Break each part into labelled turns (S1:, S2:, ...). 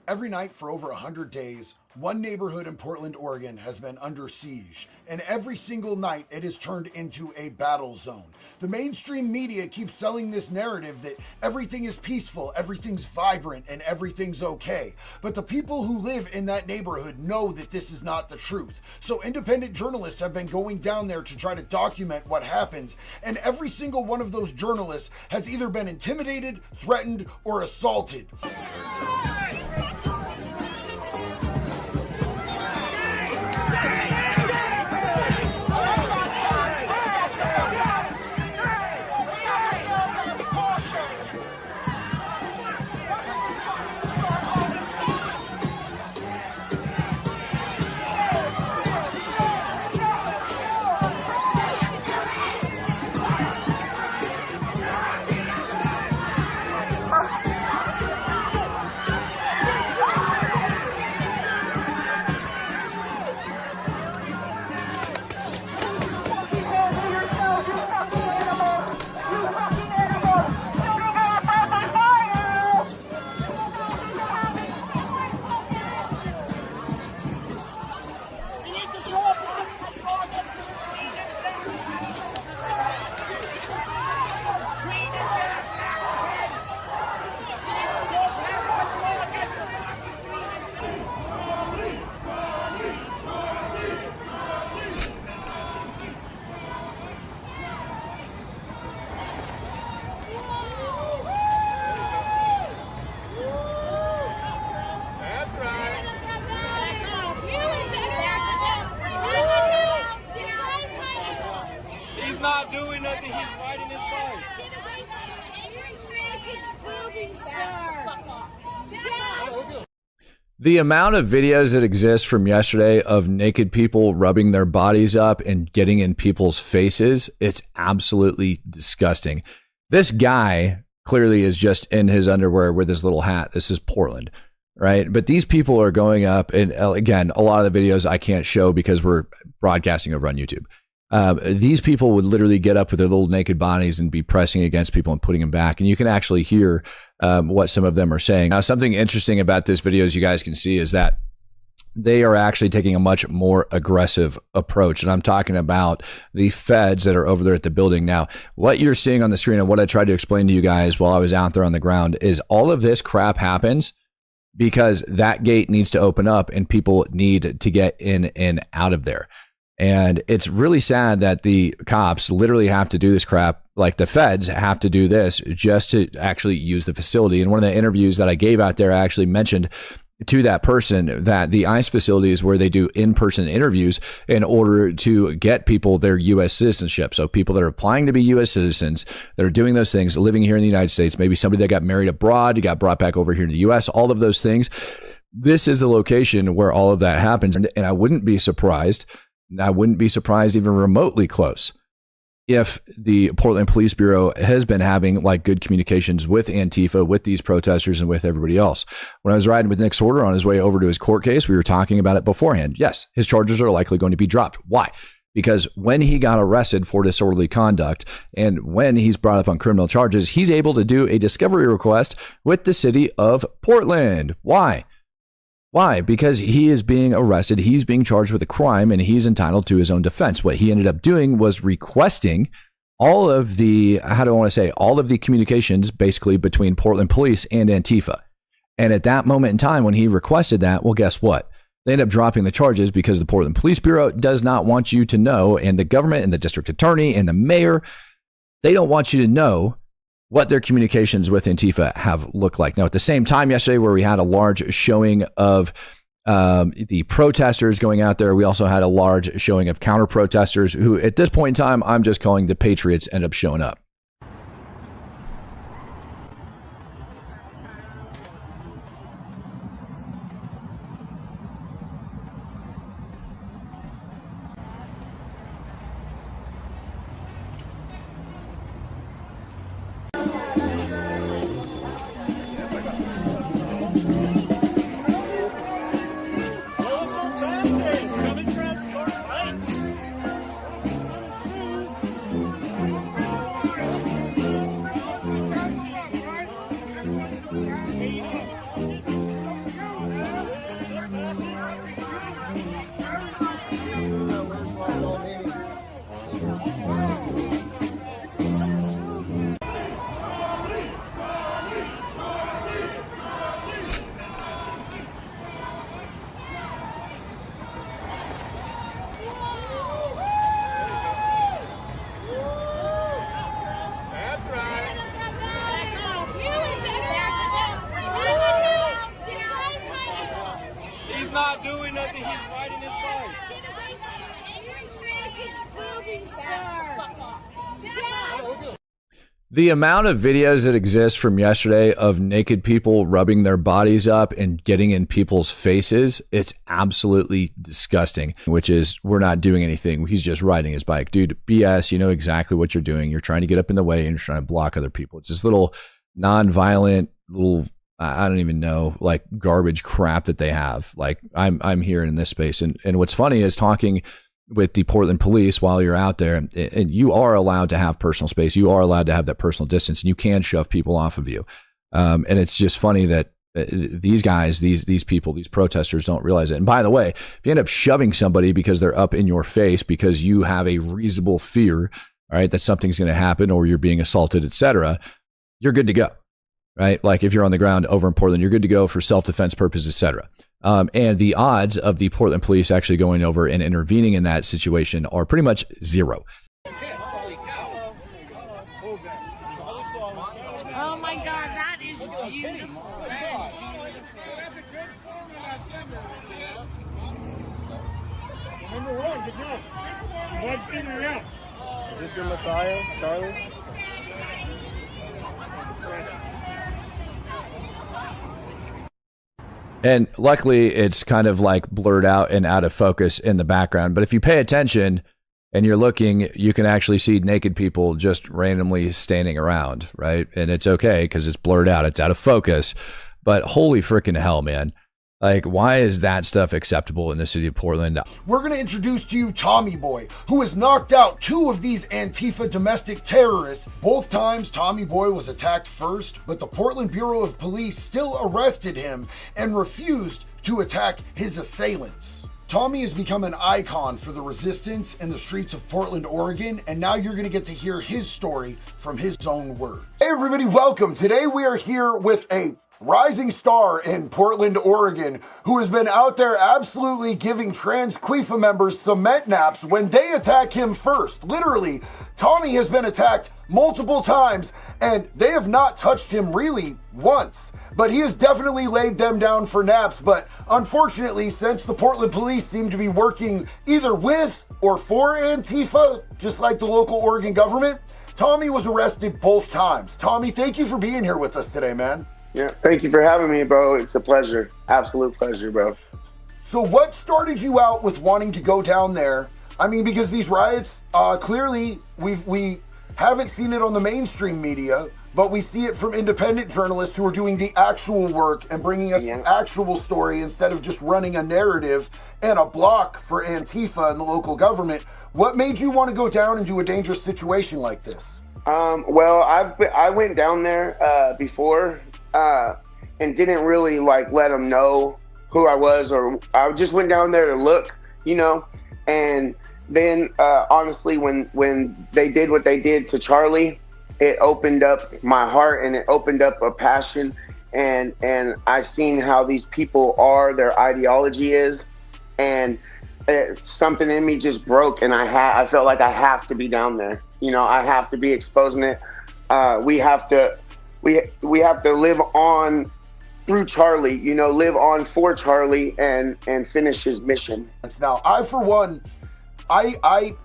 S1: Every night for over 100 days, one neighborhood in Portland, Oregon has been under siege, and every single night it has turned into a battle zone. The mainstream media keeps selling this narrative that everything is peaceful, everything's vibrant, and everything's okay. But the people who live in that neighborhood know that this is not the truth. So independent journalists have been going down there to try to document what happens, and every single one of those journalists has either been intimidated, threatened, or assaulted.
S2: Not doing nothing, he's riding his bike.
S3: The amount of videos that exist from yesterday of naked people rubbing their bodies up and getting in people's faces, it's absolutely disgusting. This guy clearly is just in his underwear with his little hat. This is Portland, right? But these people are going up, and again, a lot of the videos I can't show because we're broadcasting over on YouTube. These people would literally get up with their little naked bodies and be pressing against people and putting them back. And you can actually hear what some of them are saying. Now, something interesting about this video, as you guys can see, is that they are actually taking a much more aggressive approach. And I'm talking about the feds that are over there at the building. Now, what you're seeing on the screen and what I tried to explain to you guys while I was out there on the ground is all of this crap happens because that gate needs to open up and people need to get in and out of there. And it's really sad that the cops literally have to do this crap, like the feds have to do this just to actually use the facility. And one of the interviews that I gave out there, I actually mentioned to that person that the ICE facility is where they do in-person interviews in order to get people their U.S. citizenship. So people that are applying to be U.S. citizens, that are doing those things, living here in the United States, maybe somebody that got married abroad, got brought back over here to the U.S., all of those things. This is the location where all of that happens. And I wouldn't be surprised even remotely close if the Portland Police Bureau has been having like good communications with Antifa, with these protesters, and with everybody else. When I was riding with Nick Sorter on his way over to his court case, we were talking about it beforehand. Yes, his charges are likely going to be dropped. Why? Because when he got arrested for disorderly conduct and when he's brought up on criminal charges, he's able to do a discovery request with the city of Portland. Why? Why? Because he is being arrested, he's being charged with a crime, and he's entitled to his own defense. What he ended up doing was requesting all of the, all of the communications basically between Portland police and Antifa. And at that moment in time, when he requested that, well, guess what? They end up dropping the charges because the Portland Police Bureau does not want you to know, and the government and the district attorney and the mayor, they don't want you to know what their communications with Antifa have looked like. Now, at the same time yesterday, where we had a large showing of the protesters going out there, we also had a large showing of counter protesters who, at this point in time, I'm just calling the Patriots, end up showing up.
S2: not doing nothing. He's riding his bike.
S3: The amount of videos that exist from yesterday of naked people rubbing their bodies up and getting in people's faces, it's absolutely disgusting, which is we're not doing anything. He's just riding his bike. Dude, BS, you know exactly what you're doing. You're trying to get up in the way and you're trying to block other people. It's this little non-violent little, I don't even know, like garbage crap that they have. Like I'm here in this space. And what's funny is talking with the Portland police while you're out there, and you are allowed to have personal space. You are allowed to have that personal distance, and you can shove people off of you. And it's just funny that these guys, these people, these protesters don't realize it. And by the way, if you end up shoving somebody because they're up in your face because you have a reasonable fear, all right, that something's going to happen or you're being assaulted, etc., you're good to go, right? Like if you're on the ground over in Portland, you're good to go for self-defense purposes, etc. And the odds of the Portland police actually going over and intervening in that situation are pretty much zero.
S4: Oh my God, that is beautiful. That is beautiful.
S2: Number one, good job. Blood in and out. Is this your Messiah, Charlie?
S3: And luckily, it's kind of like blurred out and out of focus in the background. But if you pay attention and you're looking, you can actually see naked people just randomly standing around, right? And it's okay because it's blurred out. It's out of focus. But holy freaking hell, man. Like, why is that stuff acceptable in the city of Portland?
S1: We're going to introduce to you Tommyboi, who has knocked out 2 of these Antifa domestic terrorists. Both times, Tommyboi was attacked first, but the Portland Bureau of Police still arrested him and refused to attack his assailants. Tommy has become an icon for the resistance in the streets of Portland, Oregon, and now you're going to get to hear his story from his own words. Hey everybody, welcome. Today we are here with a rising star in Portland, Oregon, who has been out there absolutely giving trans Antifa members cement naps when they attack him first. Literally, Tommy has been attacked multiple times and they have not touched him really once. But he has definitely laid them down for naps. But unfortunately, since the Portland police seem to be working either with or for Antifa, just like the local Oregon government, Tommy was arrested both times. Tommy, thank you for being here with us today, man.
S5: Yeah, thank you for having me, bro. It's a pleasure. Absolute pleasure, bro.
S1: So what started you out with wanting to go down there? I mean, because these riots, clearly we haven't seen it on the mainstream media, but we see it from independent journalists who are doing the actual work and bringing us the actual story instead of just running a narrative and a block for Antifa and the local government. What made you want to go down and do a dangerous situation like this?
S5: Well, I went down there before and didn't really like let them know who I was, or I just went down there to look, you know. And then honestly, when they did what they did to Charlie, it opened up my heart and it opened up a passion, and I seen how these people are, their ideology is, and something in me just broke, and I felt like I have to be down there. You know, I have to be exposing it. We have to live on through Charlie, you know, live on for Charlie and finish his mission.
S1: Now, I, for one, I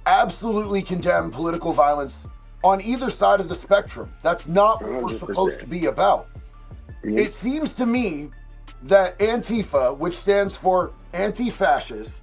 S1: absolutely condemn political violence on either side of the spectrum. That's not what
S5: 100%.
S1: we're supposed to be about.
S5: Mm-hmm.
S1: It seems to me that Antifa, which stands for anti-fascist,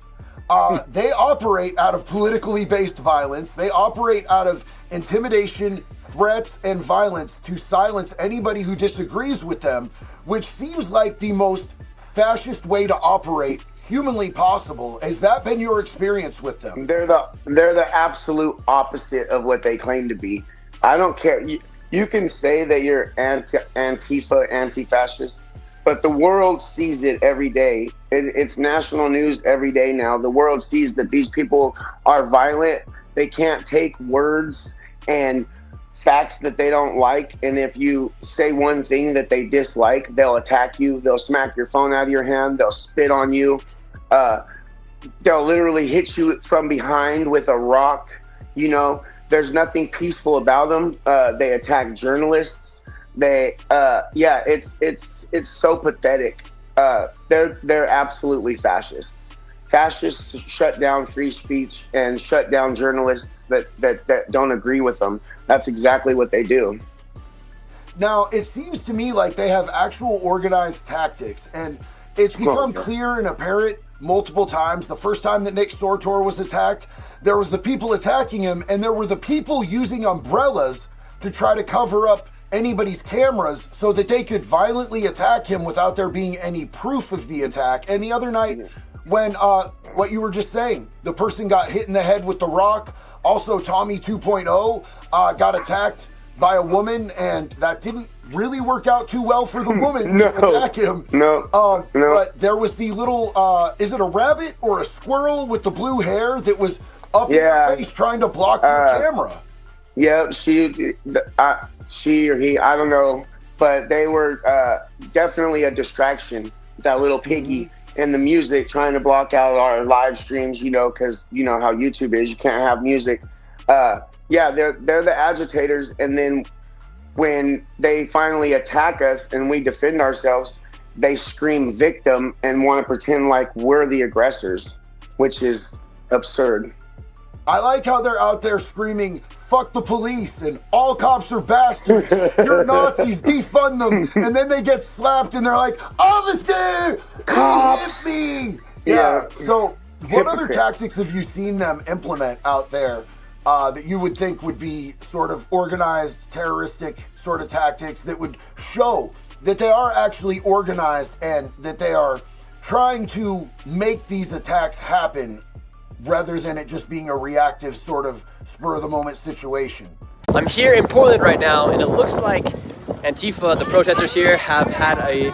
S1: they operate out of politically based violence. They operate out of intimidation, threats, and violence to silence anybody who disagrees with them, which seems like the most fascist way to operate humanly possible. Has that been your experience with them?
S5: They're the absolute opposite of what they claim to be. I don't care. You can say that you're Antifa, anti-fascist, but the world sees it every day. It's national news every day now. The world sees that these people are violent. They can't take words and facts that they don't like, and if you say one thing that they dislike, they'll attack you. They'll smack your phone out of your hand. They'll spit on you. They'll literally hit you from behind with a rock. You know, there's nothing peaceful about them. They attack journalists. It's so pathetic. they're absolutely fascists. Fascists shut down free speech and shut down journalists that don't agree with them. That's exactly what they do.
S1: Now, it seems to me like they have actual organized tactics, and it's become clear and apparent multiple times. The first time that Nick Sortor was attacked, there was the people attacking him, and there were the people using umbrellas to try to cover up anybody's cameras so that they could violently attack him without there being any proof of the attack. And the other night, when what you were just saying, the person got hit in the head with the rock. Also, Tommy 2.0 got attacked by a woman, and that didn't really work out too well for the woman to attack him. But there was the little, is it a rabbit or a squirrel with the blue hair that was up in your face trying to block your camera?
S5: Yeah, she or he, I don't know, but they were definitely a distraction. That little piggy and the music trying to block out our live streams, you know, because you know how YouTube is, you can't have music. Yeah, they're the agitators, and then when they finally attack us and we defend ourselves, they scream victim and want to pretend like we're the aggressors, which is absurd.
S1: I like how they're out there screaming, fuck the police, and all cops are bastards, you're Nazis, defund them, and then they get slapped and they're like, officer,
S5: cops,
S1: hit me. Yeah, so what other tactics have you seen them implement out there that you would think would be sort of organized, terroristic sort of tactics that would show that they are actually organized and that they are trying to make these attacks happen rather than it just being a reactive sort of spur-of-the-moment situation?
S6: I'm here in Portland right now, and it looks like Antifa, the protesters here, have had a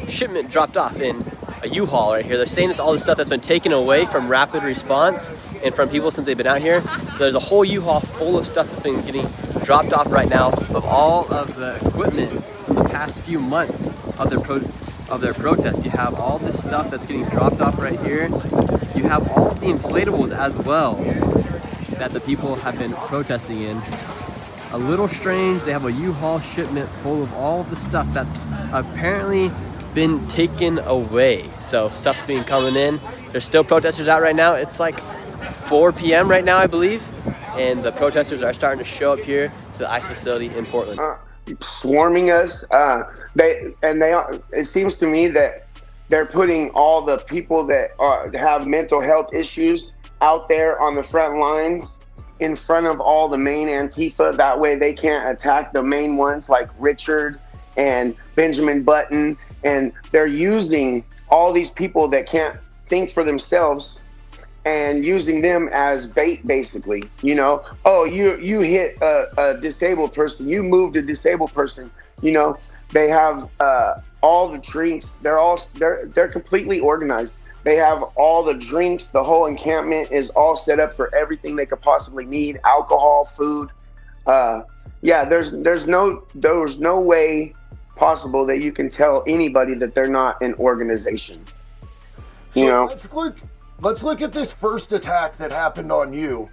S6: shipment dropped off in a U-Haul right here. They're saying it's all the stuff that's been taken away from rapid response and from people since they've been out here. So there's a whole U-Haul full of stuff that's been getting dropped off right now of all of the equipment of the past few months of their protests. You have all this stuff that's getting dropped off right here. You have all of the inflatables as well that the people have been protesting in. A little strange, they have a U-Haul shipment full of all of the stuff that's apparently been taken away. So stuff's been coming in. There's still protesters out right now. It's like 4 p.m. right now, I believe, and the protesters are starting to show up here to the ICE facility in Portland.
S5: Swarming us. It seems to me that they're putting all the people that have mental health issues out there on the front lines in front of all the main Antifa. That way they can't attack the main ones like Richard and Benjamin Button. And they're using all these people that can't think for themselves and using them as bait, basically. You know, oh, you hit a disabled person, you moved a disabled person. You know, they have all the drinks. They're completely organized. They have all the drinks. The whole encampment is all set up for everything they could possibly need: alcohol, food. Yeah, there's no way possible that you can tell anybody that they're not an organization. You know.
S1: Let's look at this first attack that happened on you.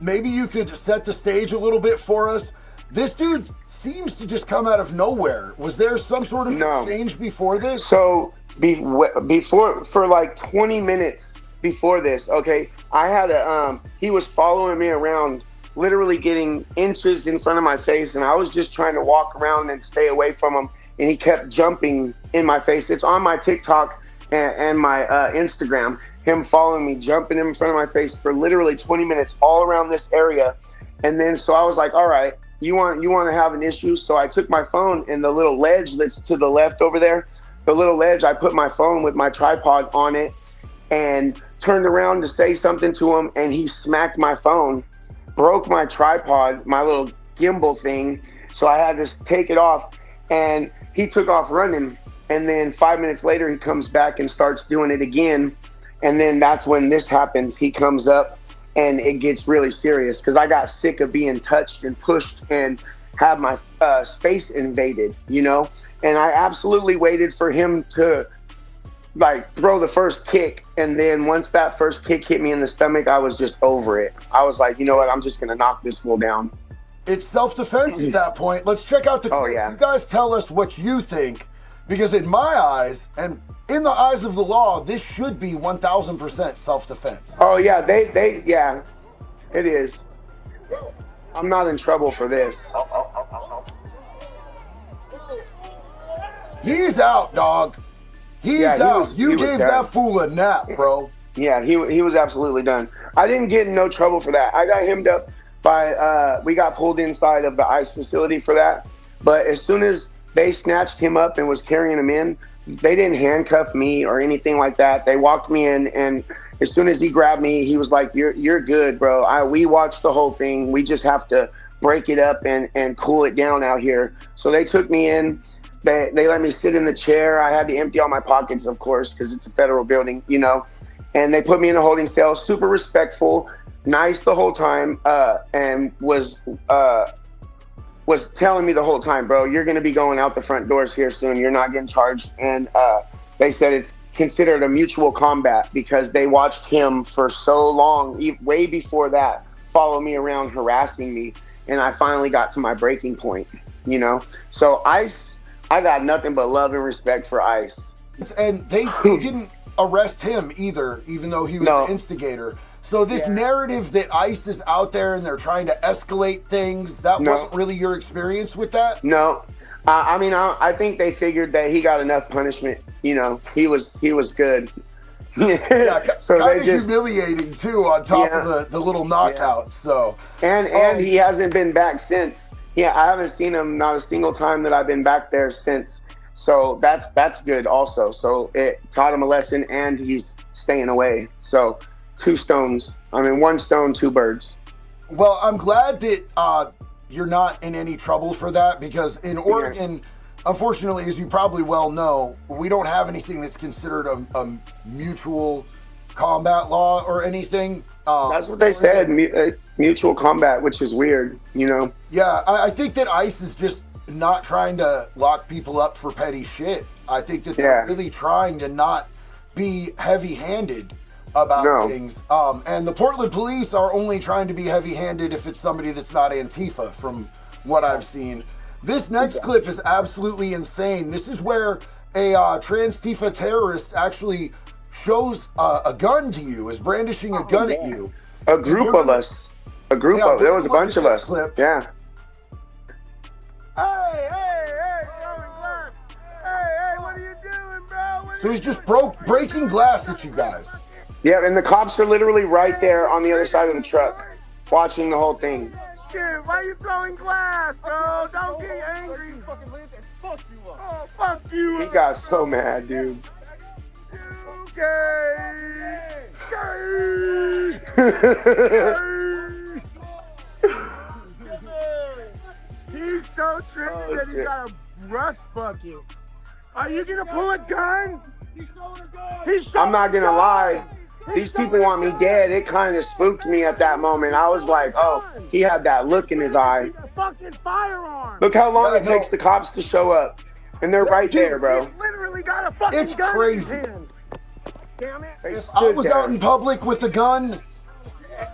S1: Maybe you could set the stage a little bit for us. This dude seems to just come out of nowhere. Was there some sort of exchange before this?
S5: So before, for like 20 minutes before this, okay, I had he was following me around, literally getting inches in front of my face, and I was just trying to walk around and stay away from him, and he kept jumping in my face. It's on my TikTok and my Instagram. Him following me, jumping in front of my face for literally 20 minutes all around this area. And then so I was like, all right, you want to have an issue? So I took my phone, and the little ledge that's to the left over there, the little ledge, I put my phone with my tripod on it and turned around to say something to him, and he smacked my phone, broke my tripod, my little gimbal thing. So I had to take it off, and he took off running. And then 5 minutes later, he comes back and starts doing it again. And then that's when this happens. He comes up, and it gets really serious because I got sick of being touched and pushed and have my space invaded, you know? And I absolutely waited for him to like throw the first kick. And then once that first kick hit me in the stomach, I was just over it. I was like, you know what? I'm just going to knock this fool down.
S1: It's self-defense at that point. Let's check out the clip.
S5: Oh, yeah.
S1: You guys tell us what you think Because in my eyes, and in the eyes of the law, this should be 1000% self-defense.
S5: Oh yeah, yeah, it is. I'm not in trouble for this.
S1: He's out, dog. He's out. You gave that fool a nap, bro.
S5: Yeah, he was absolutely done. I didn't get in no trouble for that. I got hemmed up by, we got pulled inside of the ICE facility for that. But as soon as they snatched him up and was carrying him in, they didn't handcuff me or anything like that. They walked me in, and as soon as he grabbed me, he was like, you're good, bro. We watched the whole thing. We just have to break it up and cool it down out here. So they took me in. They let me sit in the chair. I had to empty all my pockets, of course, because it's a federal building, you know. And they put me in a holding cell, super respectful, nice the whole time, and was telling me the whole time, bro, you're going to be going out the front doors here soon. You're not getting charged. And they said it's considered a mutual combat because they watched him for so long, way before that, follow me around, harassing me. And I finally got to my breaking point, you know. So ICE, I got nothing but love and respect for ICE.
S1: And they didn't arrest him either, even though he was the instigator. So this narrative that ICE is out there and they're trying to escalate things, that wasn't really your experience with that?
S5: No. I mean, I think they figured that he got enough punishment. You know, he was good.
S1: Yeah,
S5: so
S1: kind
S5: they
S1: of
S5: just
S1: humiliating too, on top of the little knockout. Yeah. So
S5: and he hasn't been back since. Yeah, I haven't seen him not a single time that I've been back there since. So that's good also. So it taught him a lesson, and he's staying away. So 2 stones. I mean, 1 stone, 2 birds.
S1: Well, I'm glad that you're not in any trouble for that, because in Oregon, unfortunately, as you probably well know, we don't have anything that's considered a mutual combat law or anything.
S5: That's what they said, mutual combat, which is weird, you know?
S1: Yeah, I think that ICE is just not trying to lock people up for petty shit. I think that they're really trying to not be heavy-handed about things. And the Portland police are only trying to be heavy-handed if it's somebody that's not Antifa, from what I've seen. This next clip is absolutely insane. This is where a trans-Tifa terrorist actually shows a gun to you, is brandishing a gun at you.
S5: A group of us. There was a bunch of us.
S1: Clip.
S5: Yeah.
S2: Hey, throwing glass. Hey, what are you doing, bro?
S1: So he's just breaking glass at you guys.
S5: Yeah, and the cops are literally right there on the other side of the truck, watching the whole thing.
S2: Shit, why are you throwing glass, bro? Don't get angry. Fuck you up. Oh, fuck you up.
S5: He got so mad, dude.
S2: Okay. He's so trippy that he's got a rust bucket. Are you gonna pull a gun? He's throwing a gun.
S5: I'm not gonna lie. These people want me dead. It kind of spooked me at that moment. I was like, oh, he had that look in his eye.
S2: Fucking firearm.
S5: Look how long it takes the cops to show up. And they're right there, bro.
S2: He's literally got a fucking gun
S1: crazy.
S2: in his hand. Damn it.
S1: If I was out in public with a gun,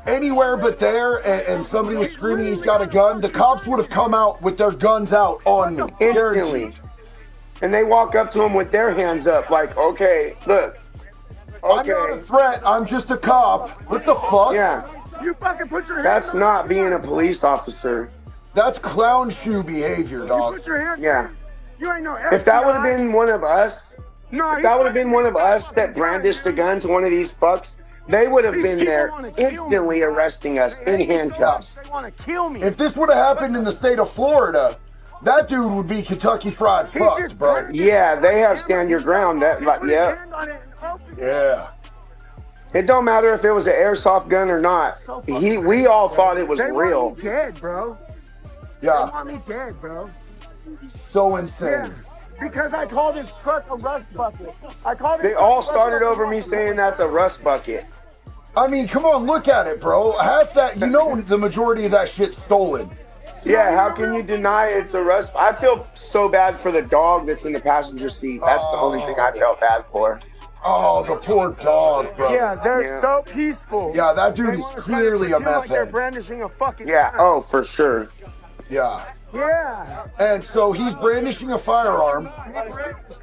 S1: anywhere but there, and somebody was screaming he's got a gun, the cops would have come out with their guns out on me.
S5: Instantly. And they walk up to him with their hands up, like, okay, look. Okay.
S1: I'm not a threat, I'm just a cop. What the fuck?
S5: Yeah.
S2: You fucking put your hand
S5: That's not being a police officer.
S1: That's clown shoe behavior, dog.
S2: You put your hand
S5: Yeah.
S2: You ain't no
S5: If that would have been one of us, if that would have been one of us that brandished a gun to one of these fucks, they would have been there instantly arresting us in handcuffs.
S2: They want to kill me.
S1: If this would have happened in the state of Florida, that dude would be Kentucky Fried fucked, bro.
S5: Yeah, they have stand your ground. That, like, yeah.
S1: Yeah.
S5: It don't matter if it was an airsoft gun or not. We all thought it was
S2: They
S5: real.
S2: want me dead, bro. They
S1: Yeah.
S2: want me dead, bro.
S1: So insane.
S2: Because I called his truck a rust bucket.
S5: They all started over me saying that's a rust bucket.
S1: I mean, come on, look at it, bro. Half that, you know, the majority of that shit's stolen.
S5: Yeah, how can you deny it's a rust? I feel so bad for the dog that's in the passenger seat. That's the only thing I felt bad for.
S1: Oh, the poor dog, bro.
S2: Yeah, they're so peaceful.
S1: Yeah, that dude
S2: They
S1: is
S2: wanna
S1: clearly a
S2: pretend
S1: meth
S2: like they're
S1: head.
S2: brandishing a fucking
S5: Yeah,
S2: gun.
S5: oh, for sure.
S1: Yeah.
S2: Yeah.
S1: And so he's brandishing a firearm.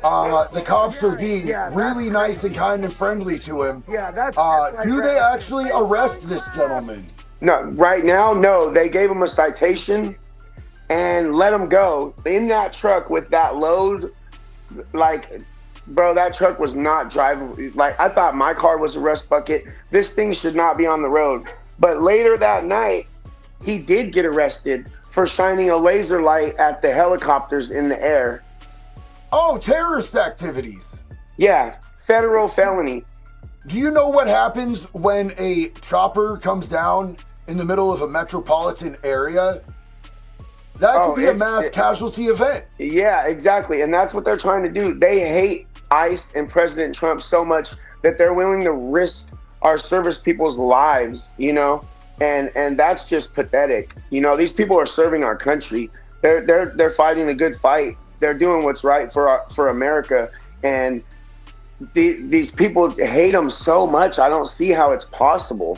S1: The cops are being really nice and kind and friendly to him.
S2: Yeah, that's just like
S1: do they actually arrest this gentleman?
S5: No, right now, no. They gave him a citation and let him go. In that truck with that load, like, bro, that truck was not drivable. Like, I thought my car was a rust bucket. This thing should not be on the road. But later that night, he did get arrested for shining a laser light at the helicopters in the air.
S1: Oh, terrorist activities.
S5: Yeah, federal felony.
S1: Do you know what happens when a chopper comes down in the middle of a metropolitan area? That could be a mass casualty event.
S5: Yeah, exactly. And that's what they're trying to do. They hate ICE and President Trump so much that they're willing to risk our service people's lives, you know? And that's just pathetic. You know, these people are serving our country. They're fighting the good fight. They're doing what's right for America. And these people hate them so much. I don't see how it's possible.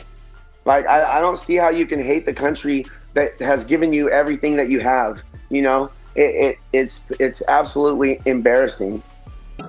S5: Like, I don't see how you can hate the country that has given you everything that you have. You know, it's absolutely embarrassing.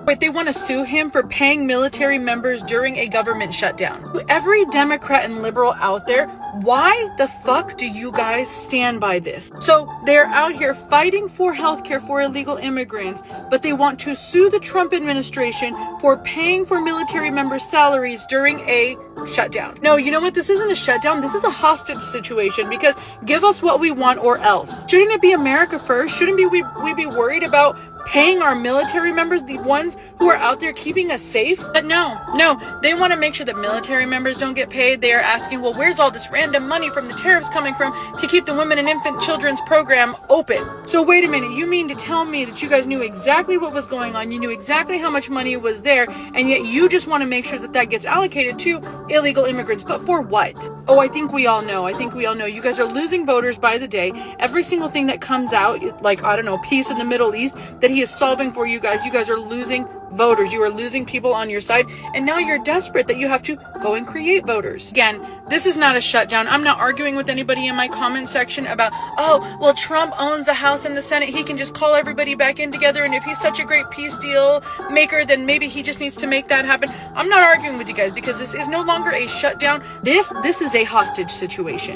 S7: Wait, they want to sue him for paying military members during a government shutdown. Every Democrat and liberal out there, why the fuck do you guys stand by this? So they're out here fighting for healthcare for illegal immigrants, but they want to sue the Trump administration for paying for military members' salaries during a shutdown. No, you know what? This isn't a shutdown. This is a hostage situation, because give us what we want or else. Shouldn't it be America first? Shouldn't we be worried about paying our military members, the ones who are out there keeping us safe? But no, they want to make sure that military members don't get paid. They are asking, well, where's all this random money from the tariffs coming from to keep the women and infant children's program open? So wait a minute, you mean to tell me that you guys knew exactly what was going on, you knew exactly how much money was there, and yet you just want to make sure that that gets allocated to illegal immigrants? But for what? Oh, I think we all know. You guys are losing voters by the day. Every single thing that comes out, like, I don't know, peace in the Middle East, that he is solving for you guys are losing voters. You are losing people on your side, and now you're desperate that you have to go and create voters. Again, this is not a shutdown. I'm not arguing with anybody in my comment section about, oh, well, Trump owns the House and the Senate. He can just call everybody back in together, and if he's such a great peace deal maker, then maybe he just needs to make that happen. I'm not arguing with you guys, because this is no longer a shutdown. This is a hostage situation.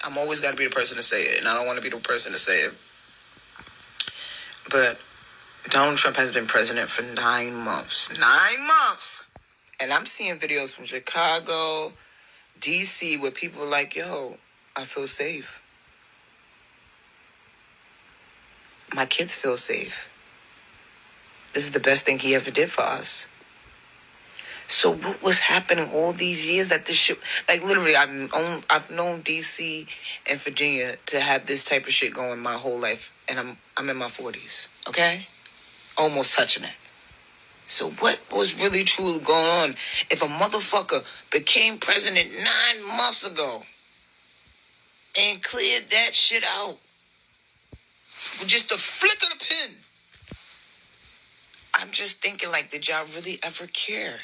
S8: I'm always got to be the person to say it, and I don't want to be the person to say it. But Donald Trump has been president for 9 months. 9 months! And I'm seeing videos from Chicago, D.C., where people are like, yo, I feel safe. My kids feel safe. This is the best thing he ever did for us. So what was happening all these years that this shit, like, literally, I've known D.C. and Virginia to have this type of shit going my whole life, and I'm in my 40s, okay? Almost touching it. So what was really truly going on? If a motherfucker became president 9 months ago and cleared that shit out with just a flick of the pen, I'm just thinking, like, did y'all really ever care?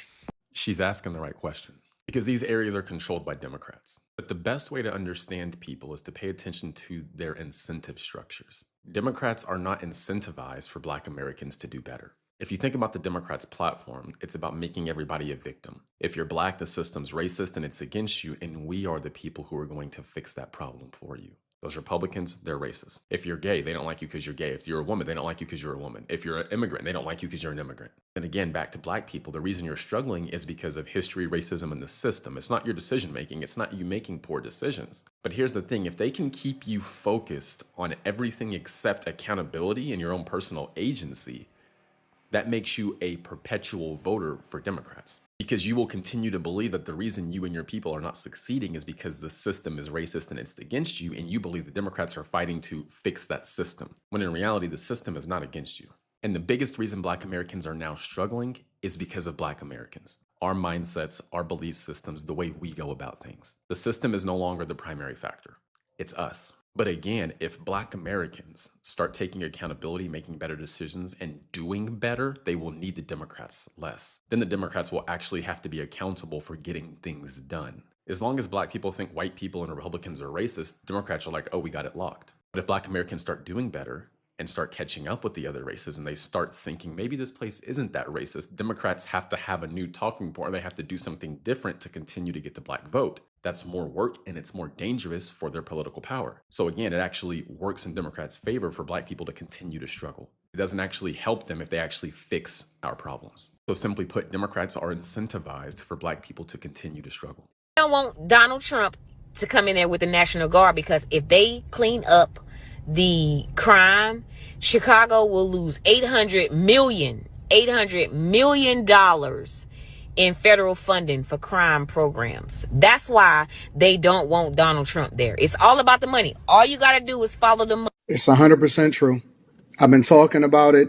S9: She's asking the right question, because these areas are controlled by Democrats. But the best way to understand people is to pay attention to their incentive structures. Democrats are not incentivized for Black Americans to do better. If you think about the Democrats' platform, it's about making everybody a victim. If you're Black, the system's racist and it's against you, and we are the people who are going to fix that problem for you. Those Republicans, they're racist. If you're gay, they don't like you because you're gay. If you're a woman, they don't like you because you're a woman. If you're an immigrant, they don't like you because you're an immigrant. And again, back to Black people, the reason you're struggling is because of history, racism, and the system. It's not your decision making. It's not you making poor decisions. But here's the thing. If they can keep you focused on everything except accountability and your own personal agency, that makes you a perpetual voter for Democrats. Because you will continue to believe that the reason you and your people are not succeeding is because the system is racist and it's against you, and you believe the Democrats are fighting to fix that system, when in reality, the system is not against you. And the biggest reason Black Americans are now struggling is because of Black Americans. Our mindsets, our belief systems, the way we go about things. The system is no longer the primary factor. It's us. But again, if Black Americans start taking accountability, making better decisions, and doing better, they will need the Democrats less. Then the Democrats will actually have to be accountable for getting things done. As long as Black people think white people and Republicans are racist, Democrats are like, oh, we got it locked. But if Black Americans start doing better and start catching up with the other races, and they start thinking maybe this place isn't that racist, Democrats have to have a new talking point, or they have to do something different to continue to get the Black vote. That's more work, and it's more dangerous for their political power. So again, it actually works in Democrats' favor for Black people to continue to struggle. It doesn't actually help them if they actually fix our problems. So simply put, Democrats are incentivized for Black people to continue to struggle.
S8: I don't want Donald Trump to come in there with the National Guard, because if they clean up the crime, Chicago will lose $800 million in federal funding for crime programs. That's why they don't want Donald Trump there. It's all about the money. All you got to do is follow the money.
S2: It's 100% true. I've been talking about it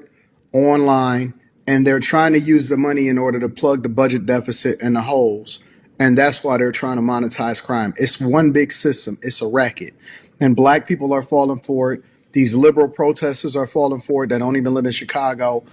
S2: online, and they're trying to use the money in order to plug the budget deficit and the holes. And that's why they're trying to monetize crime. It's one big system. It's a racket. And Black people are falling for it. These liberal protesters are falling for it that don't even live in Chicago.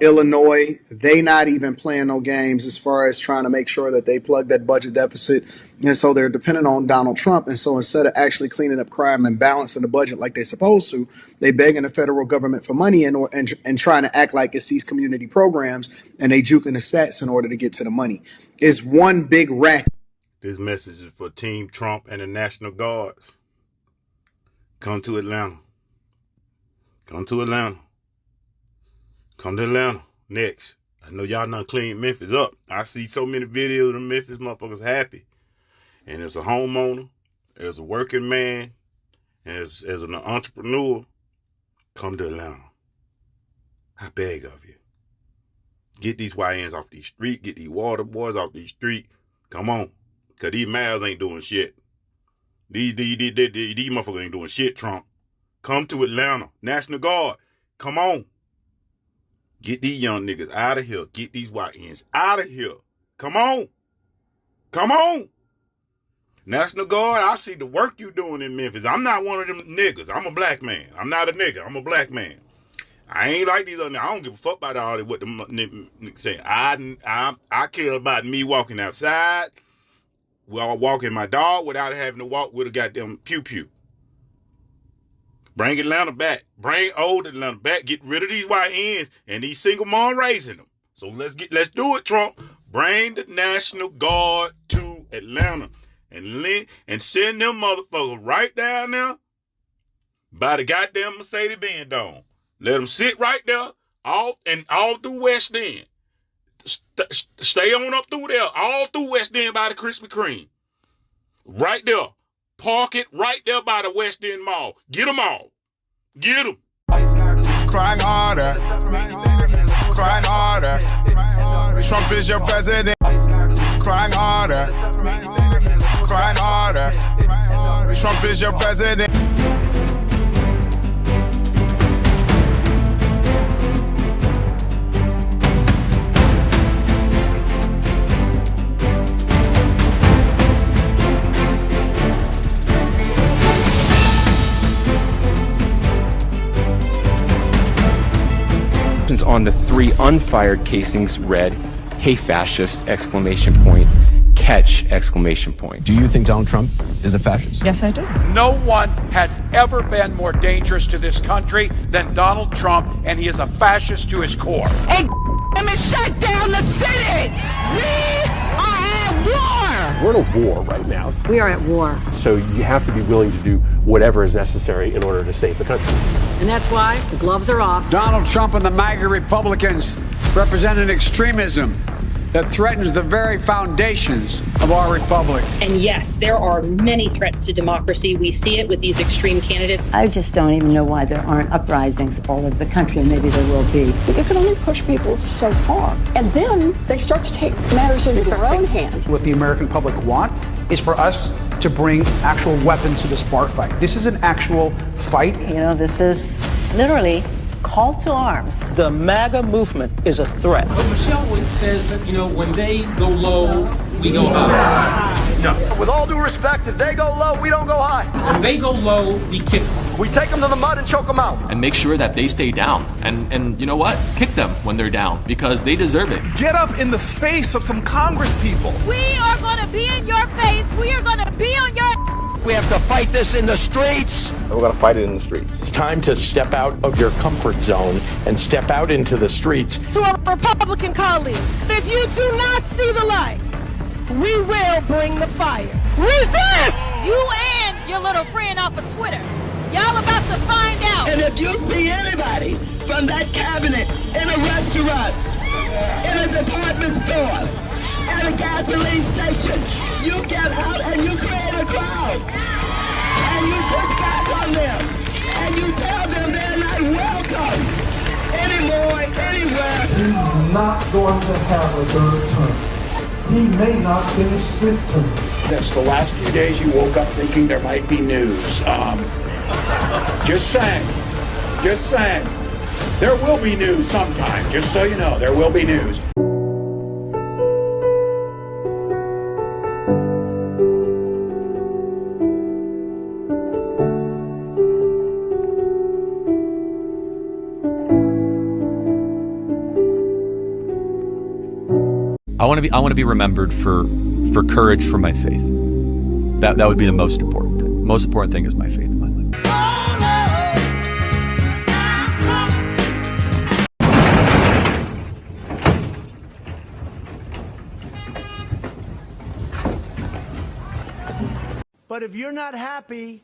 S2: Illinois, they not even playing no games as far as trying to make sure that they plug that budget deficit. And so they're dependent on Donald Trump. And so instead of actually cleaning up crime and balancing the budget like they're supposed to, they begging the federal government for money and trying to act like it's these community programs, and they juking the stats in order to get to the money. It's one big racket.
S10: This message is for Team Trump and the National Guards. Come to Atlanta. Come to Atlanta. Come to Atlanta next. I know y'all done cleaned Memphis up. I see so many videos of the Memphis motherfuckers happy. And as a homeowner, as a working man, as an entrepreneur, come to Atlanta. I beg of you. Get these YNs off these streets. Get these water boys off these streets. Come on. Because these males ain't doing shit. These motherfuckers ain't doing shit, Trump. Come to Atlanta. National Guard. Come on. Get these young niggas out of here. Get these YNs out of here. Come on. Come on. National Guard, I see the work you doing in Memphis. I'm not one of them niggas. I'm a black man. I'm not a nigga. I'm a black man. I ain't like these other. I don't give a fuck about all that what the niggas say. I care about me walking outside, while walking my dog without having to walk with a goddamn pew-pew. Bring Atlanta back. Bring old Atlanta back. Get rid of these YNs and these single mom raising them. So let's do it, Trump. Bring the National Guard to Atlanta and send them motherfuckers right down there by the goddamn Mercedes-Benz Dome. Let them sit right there all through West End. Stay on up through there, all through West End by the Krispy Kreme. Right there. Park it right there by the West End Mall. Get them all. Get them.
S11: Crying harder. Crying harder. Trump is your president. Crying harder. Crying harder. Trump is your president.
S12: On the 3 unfired casings read, "Hey fascist!" exclamation point, catch exclamation point.
S3: Do you think Donald Trump is a fascist?
S13: Yes, I do.
S14: No one has ever been more dangerous to this country than Donald Trump, and he is a fascist to his core.
S13: Hey, let me shut down the city! We are at war!
S15: We're in a war right now.
S13: We are at war.
S15: So you have to be willing to do whatever is necessary in order to save the country.
S13: And that's why the gloves are off.
S16: Donald Trump and the MAGA Republicans represent an extremism that threatens the very foundations of our republic.
S17: And yes, there are many threats to democracy. We see it with these extreme candidates.
S18: I just don't even know why there aren't uprisings all over the country, and maybe there will be.
S19: You can only push people so far. And then they start to take matters into their own hands.
S20: What the American public want is for us to bring actual weapons to this bar fight. This is an actual fight.
S18: You know, this is literally call to arms.
S21: The MAGA movement is a threat.
S22: But Michelle says that, when they go low, we go high.
S23: No. With all due respect, if they go low, we don't go high.
S22: When they go low, we kick them.
S23: We take them to the mud and choke them out.
S24: And make sure that they stay down. And you know what? Kick them when they're down, because they deserve it.
S25: Get up in the face of some Congress people.
S26: We are going to be in your face. We are going to be on your
S21: We have to fight this in the streets.
S1: And we're going to fight it in the streets.
S21: It's time to step out of your comfort zone and step out into the streets.
S13: To our Republican colleagues, if you do not see the light, we will bring the fire. Resist!
S4: You and your little friend off of Twitter. Y'all about to find out.
S5: And if you see anybody from that cabinet in a restaurant, in a department store, at a gasoline station, you get out and you create a crowd. And you push back on them. And you tell them they're not welcome anymore, anywhere.
S6: He's not going to have a third term. He may not finish his term.
S14: Yes, the last few days you woke up thinking there might be news. Just saying. Just saying. There will be news sometime. Just so you know, there will be news.
S25: I want to be remembered for courage for my faith. That would be the most important thing. Most important thing is my faith in my life.
S26: But if you're not happy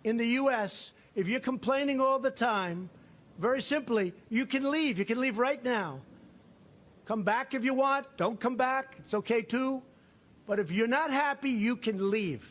S26: in the U.S., if you're complaining all the time, very simply, you can leave. You can leave right now. Come back if you want. Don't come back. It's okay too. But if you're not happy, you can leave.